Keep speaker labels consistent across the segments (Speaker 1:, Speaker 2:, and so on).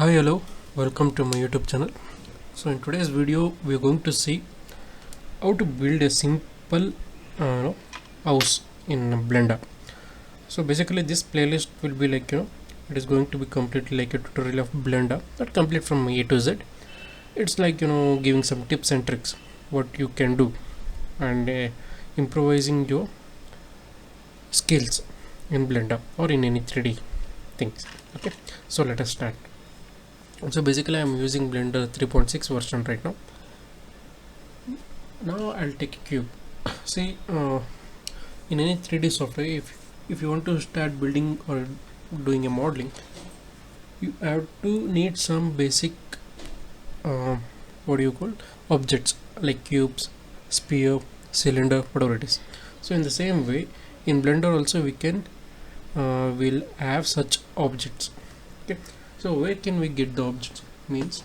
Speaker 1: Hi, hello, welcome to my YouTube channel. So in today's video we are going to see how to build a simple house in Blender. So basically this playlist will be like it is going to be completely like a tutorial of Blender, not complete from A to Z. It's like giving some tips and tricks what you can do and improvising your skills in Blender or in any 3D things. Okay, so let us start. So basically I'm using Blender 3.6 version right now. Now I'll take a cube. See, in any 3D software, if you want to start building or doing a modeling, you have to need some basic what do you call objects like cubes, sphere, cylinder, whatever it is. So in the same way, in Blender also we can will have such objects. Okay, so where can we get the objects? Means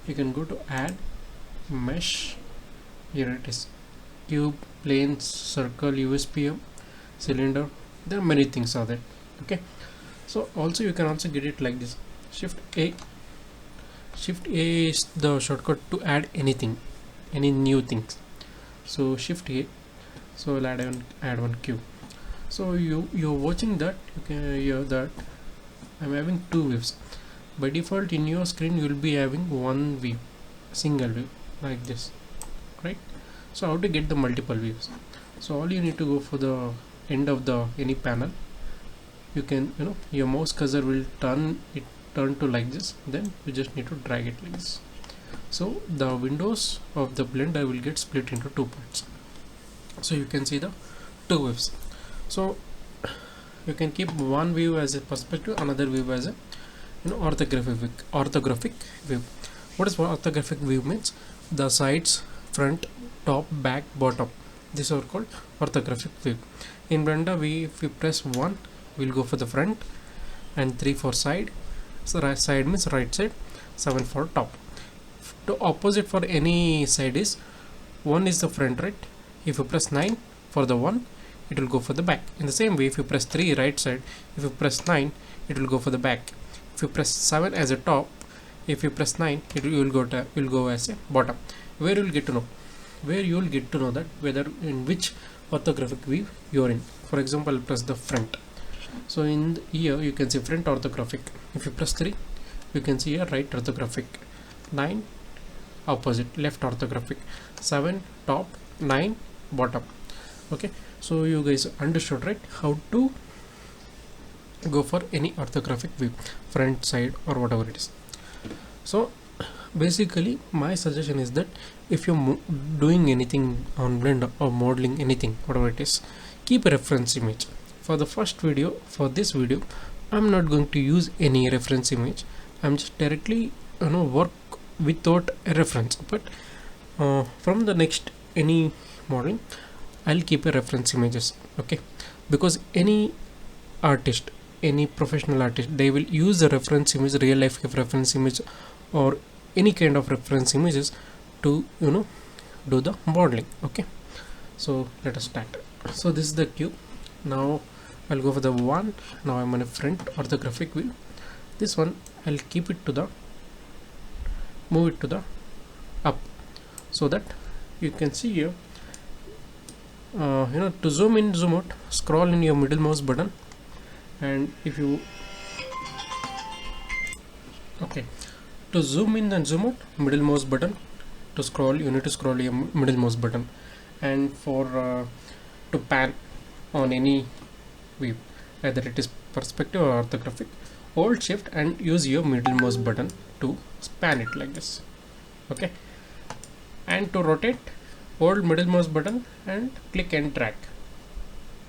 Speaker 1: you can go to add, mesh, here it is, cube, plane, circle, USPM, cylinder. There are many things are there. Okay, so also you can also get it like this. Shift A is the shortcut to add anything, any new things. So Shift A, so I'll add one cube. So you're watching that you can hear that I'm having two views. By default in your screen you will be having one view, single view like this, right? So how to get the multiple views? So all you need to go for the end of the any panel. You can your mouse cursor will turn to like this, then you just need to drag it like this. So the windows of the Blender will get split into two parts. So you can see the two views. So you can keep one view as a perspective, another view as a orthographic view. What is orthographic view means? The sides, front, top, back, bottom. These are called orthographic view. In Blender, if we press 1, we'll go for the front, and 3 for side. So right side means right side, 7 for top. The opposite for any side is 1 is the front, right? If you press 9 for the 1, it will go for the back. In the same way, if you press 3 right side, if you press 9, it will go for the back. If you press 7 as a top, if you press 9, it will go as a bottom. Where you will get to know? Where you will get to know that whether in which orthographic view you are in. For example, I'll press the front. So in here you can see front orthographic. If you press 3, you can see here right orthographic. 9 opposite, left orthographic. 7 top, 9 bottom. Okay, so you guys understood, right, how to go for any orthographic view, front, side, or whatever it is. So basically my suggestion is that if you're doing anything on Blender or modeling anything, whatever it is, keep a reference image. For the first video, for this video, I'm not going to use any reference image. I'm just directly work without a reference, but from the next any modeling I'll keep a reference images. Okay, because any artist, any professional artist, they will use the reference image, real life reference image, or any kind of reference images to do the modeling. Okay, so let us start. So this is the cube. Now I'll go for the one. Now I'm on a front orthographic view. This one I'll keep it to the move it to the up, so that you can see here to zoom in, zoom out, scroll in your middle mouse button, and if you to zoom in and zoom out, middle mouse button. To scroll, you need to scroll your middle mouse button, and for to pan on any view, either it is perspective or orthographic, hold shift and use your middle mouse button to span it like this. Okay, and to rotate, hold middle mouse button and click and drag.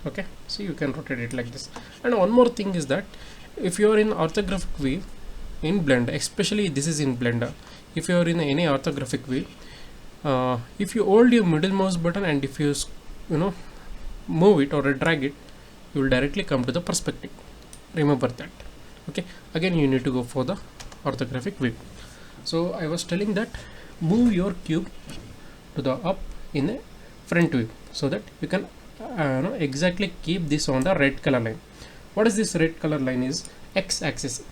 Speaker 1: Okay, so you can rotate it like this. And one more thing is that if you are in orthographic view in Blender, especially this is in Blender, if you are in any orthographic view, if you hold your middle mouse button and if you move it or drag it, you will directly come to the perspective. Remember that. Okay, again you need to go for the orthographic view. So I was telling that move your cube to the up in a front view, so that you can exactly keep this on the red color line. What is this red color line? Is x axis.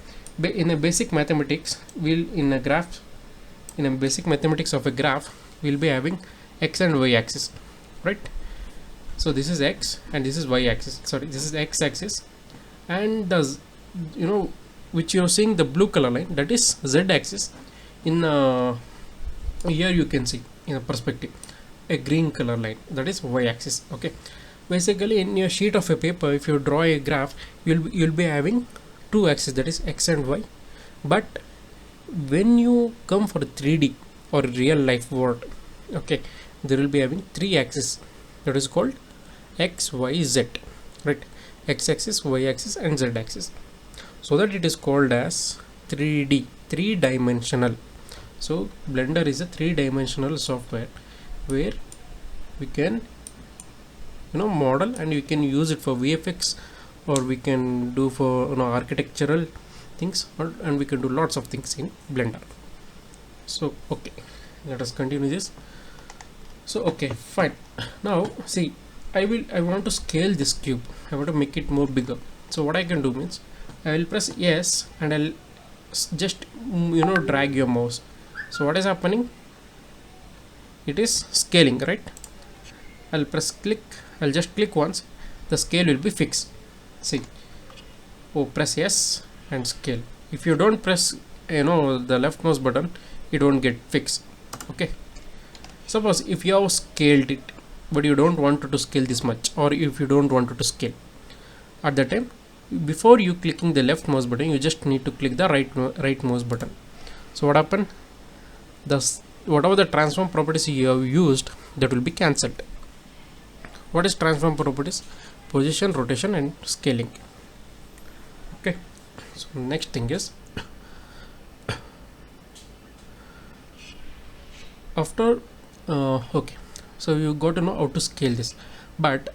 Speaker 1: in a basic mathematics, in a basic mathematics of a graph, we'll be having x and y axis, right? So this is x and this is y axis, sorry, this is x axis, and the which you're seeing the blue color line, that is z axis. In here you can see in a perspective a green color line, that is y axis. Okay, basically in your sheet of a paper, if you draw a graph, you'll be having two axes, that is x and y. But when you come for 3D or real life world, okay, there will be having three axes, that is called x, y, z, right? X axis, y axis, and z axis, so that it is called as 3D, three-dimensional. So Blender is a three-dimensional software where we can model, and we can use it for VFX, or we can do for architectural things, and we can do lots of things in Blender. So okay, let us continue this. So okay, fine. Now see, I want to scale this cube. I want to make it more bigger. So what I can do means, I will press yes, and I'll just drag your mouse. So what is happening? It is scaling, right? I'll press click. I'll just click once. The scale will be fixed. See. Oh, press yes and scale. If you don't press the left mouse button, it won't get fixed. Okay. Suppose if you have scaled it, but you don't want to scale this much, or if you don't want to scale, at that time, before you clicking the left mouse button, you just need to click the right mouse button. So what happened? Whatever the transform properties you have used, that will be cancelled. What is transform properties? Position, rotation, and scaling. Okay. So next thing is, after okay, so you got to know how to scale this. But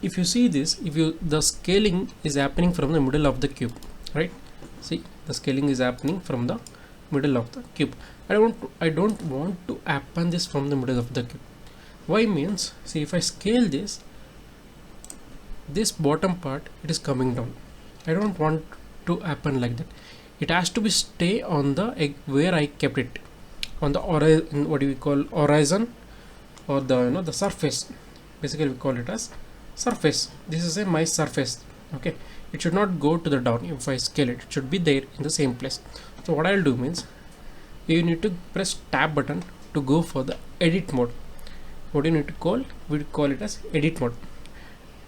Speaker 1: if you see this, the scaling is happening from the middle of the cube, right? See, the scaling is happening from the middle of the cube. I don't want to happen this from the middle of the cube. Why means, see, if I scale this bottom part, it is coming down. I don't want to happen like that. It has to be stay on the where I kept it, on the horizon. What do we call horizon, or the surface? Basically we call it as surface. This is my surface. Okay, it should not go to the down. If I scale it, it should be there in the same place. So what I'll do means, you need to press tab button to go for the edit mode. What do you need to call? We call it as edit mode.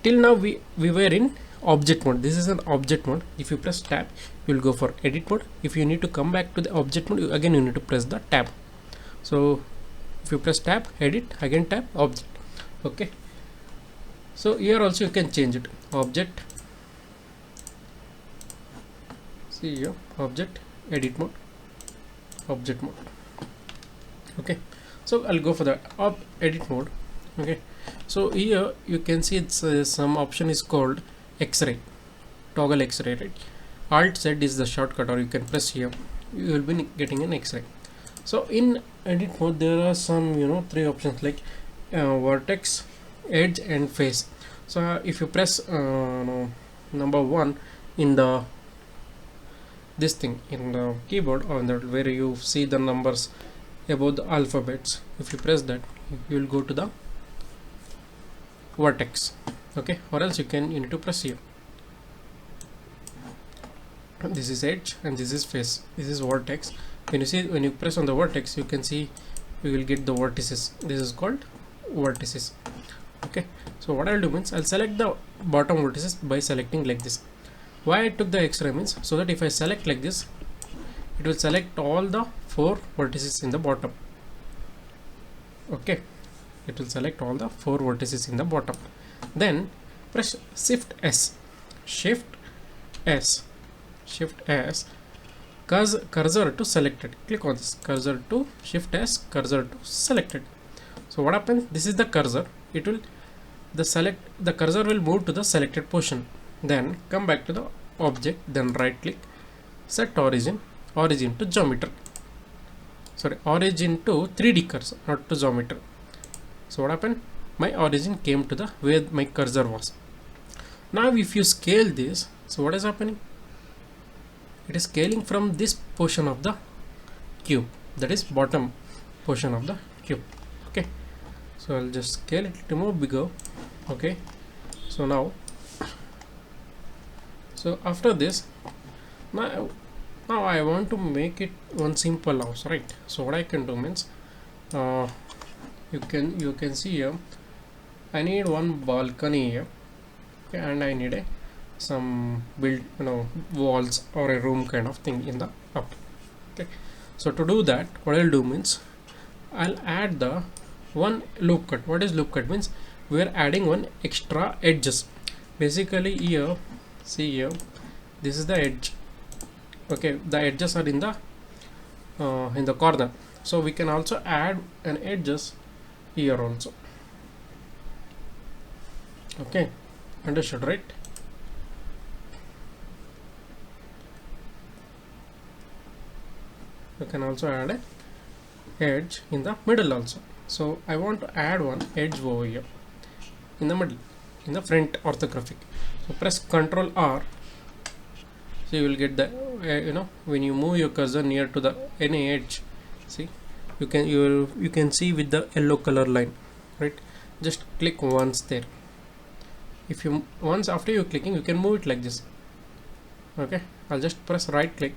Speaker 1: Till now we were in object mode. This is an object mode. If you press tab, you will go for edit mode. If you need to come back to the object mode, again you need to press the tab. So if you press tab, edit, again tab, object. Okay, so here also you can change it. Object, see here, object, edit mode, object mode. Okay, so I'll go for the edit mode. Okay, so here you can see it's some option is called X-ray, toggle X-ray, right? Alt Z is the shortcut, or you can press here, you will be getting an X-ray. So in edit mode there are some three options like vertex, edge, and face. So if you press number 1 in the this thing in the keyboard, or that where you see the numbers above the alphabets, if you press that, you will go to the vertex. Okay, or else you need to press here. This is edge and this is face. This is vertex. When you press on the vertex, you can see you will get the vertices. This is called vertices. Okay, so what I'll do means, I'll select the bottom vertices by selecting like this. Why I took the X-ray means, so that if I select like this, it will select all the 4 vertices in the bottom. Okay, it will select all the 4 vertices in the bottom. Then press shift S, cursor to selected. Click on this cursor to shift S, cursor to selected. So what happens? This is the cursor. It will the cursor will move to the selected portion. Then come back to the object. Then right click, set origin to geometry. Sorry, origin to 3D cursor, not to geometry. So what happened? My origin came to the where my cursor was. Now if you scale this, so what is happening? it is scaling from this portion of the cube, that is bottom portion of the cube. Okay, so I'll just scale it to more bigger. Okay, so now, so after this, now I want to make it one simple house, right? So what I can do means, you can see here, I need one balcony here. Okay, and I need some build, walls or a room kind of thing in the up. Okay, so to do that, what I'll do means, I'll add the one loop cut. What is loop cut means? We are adding one extra edges. Basically here, see here, this is the edge. Okay, the edges are in the corner, so we can also add an edges here also. Okay, understood, right? You can also add a edge in the middle also. So I want to add one edge over here in the middle, in the front orthographic. So press Ctrl R. So you will get the when you move your cursor near to the any edge, see, you can see with the yellow color line, right? Just click once there. If you once after you clicking, you can move it like this. Okay, I'll just press right click,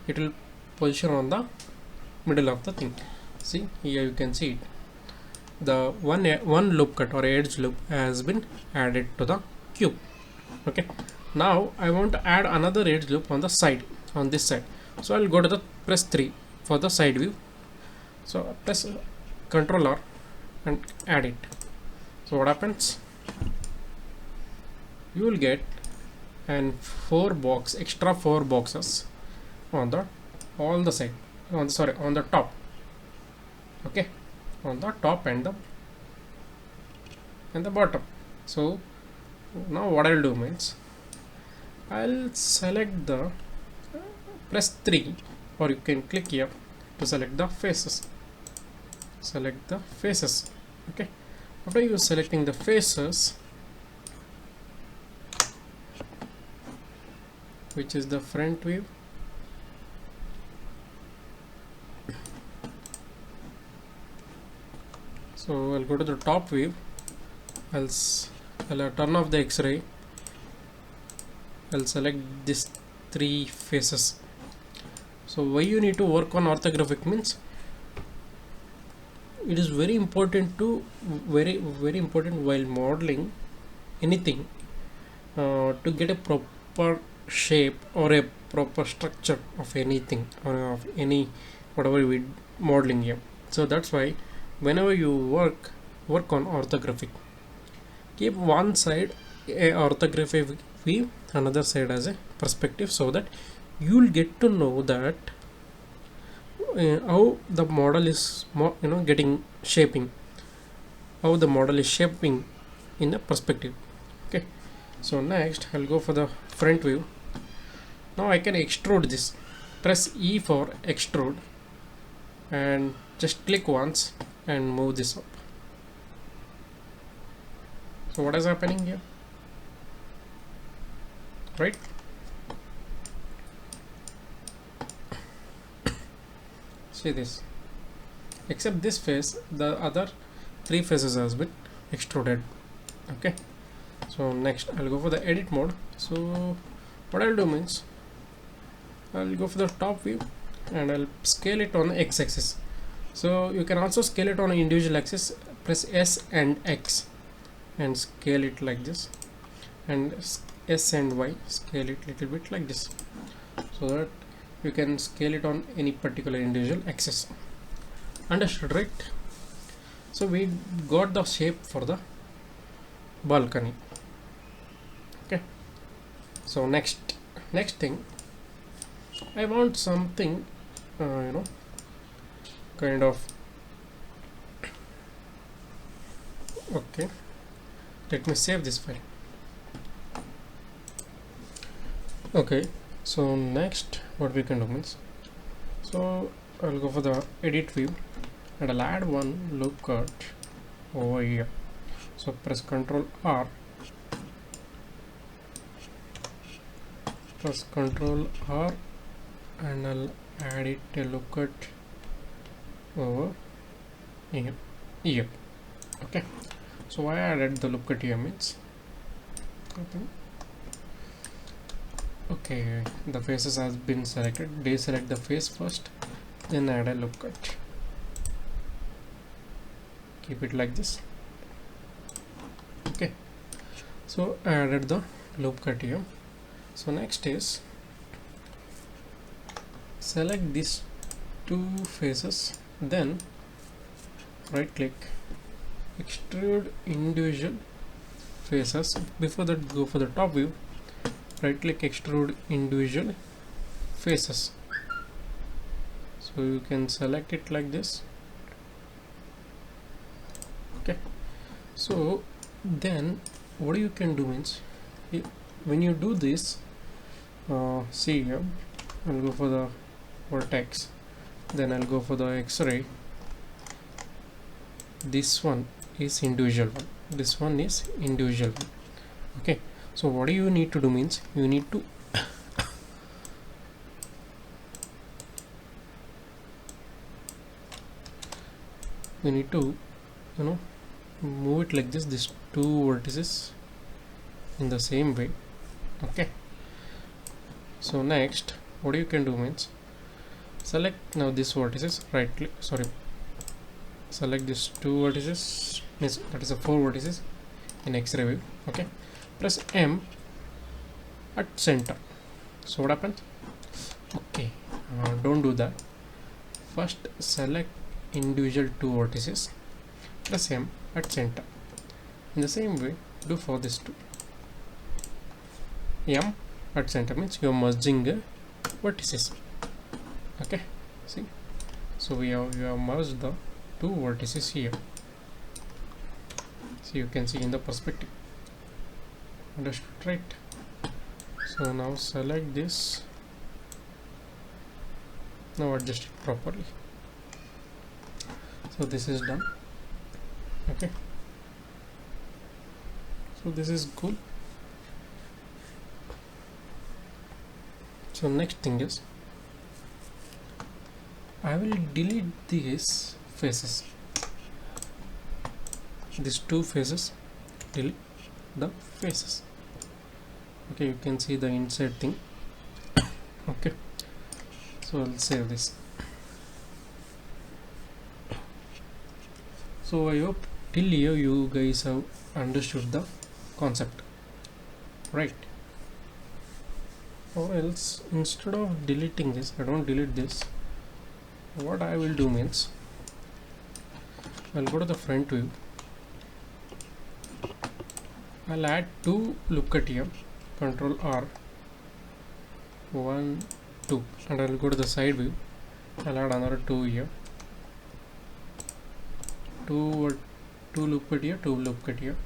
Speaker 1: it will position on the middle of the thing. See here, you can see it, the one loop cut or edge loop has been added to the cube. Okay, now I want to add another edge loop on the side, on this side. So I'll go to the press 3 for the side view. So press Ctrl R and add it. So what happens, you will get and extra 4 boxes on the all the side, on the top. Okay, on the top and the bottom. So now what I'll do means, I'll select the press 3, or you can click here to select the faces. Select the faces. Okay, after you selecting the faces, which is the front view, so I'll go to the top view. I'll turn off the X-ray. I'll select these 3 faces. So why you need to work on orthographic means, it is very important while modeling anything, to get a proper shape or a proper structure of anything, or of any whatever we modeling here. So that's why whenever you work on orthographic, keep one side a orthographic view, another side as a perspective, so that you'll get to know that how the model is getting shaping, how the model is shaping in a perspective. Okay, so next I'll go for the front view. Now I can extrude this. Press E for extrude and just click once and move this up. So what is happening here, right? See this, except this face, the other 3 faces has been extruded. Okay, so next I'll go for the edit mode. So what I'll do means, I'll go for the top view and I'll scale it on the x-axis. So you can also scale it on an individual axis. Press S and X and scale it like this, and S and Y scale it little bit like this, so that you can scale it on any particular individual axis. Understood, right? So we got the shape for the balcony. Okay, so next thing, I want something kind of, okay, let me save this file. Okay, so next what we can do means, so I'll go for the edit view and I'll add one loop cut over here. So press Ctrl R, press Ctrl R and I'll add it a look at over here. Okay, so I added the look at here means okay, the faces has been selected. Deselect the face first, then add a look at. Keep it like this. Okay, so I added the loop cut here. So next is select these two faces, then right click, extrude individual faces. Before that, go for the top view, right click, extrude individual faces. So you can select it like this. Okay, so then what you can do means, when you do this, see here, I'll go for the vertex, then I'll go for the X-ray. This one is individual one, this one is individual one. Okay, so what do you need to do means, you need to move it like this, these two vertices in the same way. Okay, so next what you can do means, select now this vertices, right click, select these two vertices, means that is the four vertices in X-ray view. Okay, press M at center. So what happens? Okay, don't do that. First select individual two vertices, press M at center. In the same way do for this two. M at center means you are merging the vertices. Okay, see, so you have merged the two vertices here. So you can see in the perspective. Understood, right? So now select this, now adjust it properly. So this is done. Okay, so this is cool. So next thing is, I will delete these faces, these two faces, delete the faces. Okay, you can see the inside thing. Okay, so I'll save this. So I hope till here you guys have understood the concept, right? Or else, instead of deleting this, I don't delete this. What I will do means, I'll go to the front view, I'll add two look at here, Control R, 1, 2, and I'll go to the side view, I'll add another two here, two look at here, two look at here.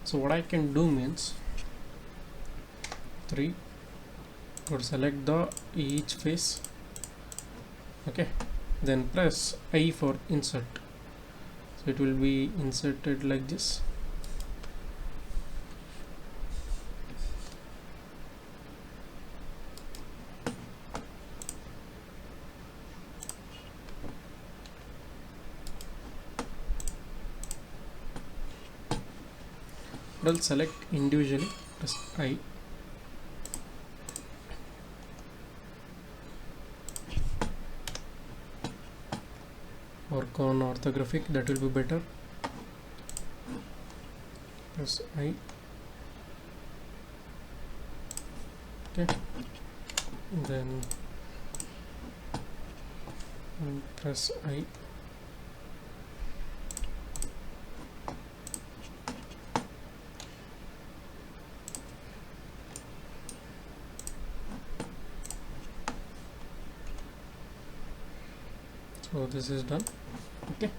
Speaker 1: So what I can do means, 3, go to select the each face. Okay, then press I for insert, so it will be inserted like this. I'll select individually, press I, work on orthographic, that will be better. Press I. Okay, then press I. So this is done. Okay,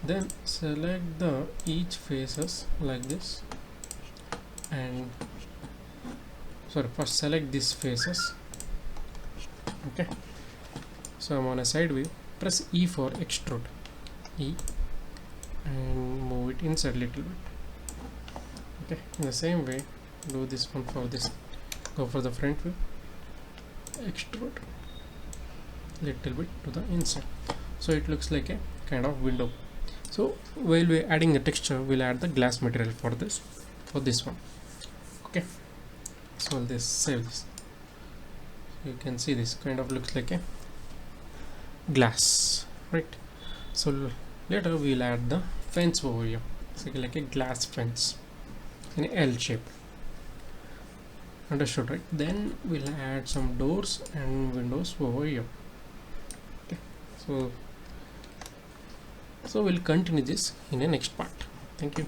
Speaker 1: then select the each faces like this, and first select these faces. Okay, so I'm on a side view, press E for extrude, E, and move it inside little bit. Okay, in the same way do this one for this. Go for the front view, extrude, little bit to the inside, so it looks like a kind of window. So while we're adding the texture, we'll add the glass material for this one. Okay, so I'll just save this. You can see this kind of looks like a glass, right? So later we'll add the fence over here, so like a glass fence in L shape. Understood, right? Then we'll add some doors and windows over here. Okay, so we'll continue this in the next part. Thank you.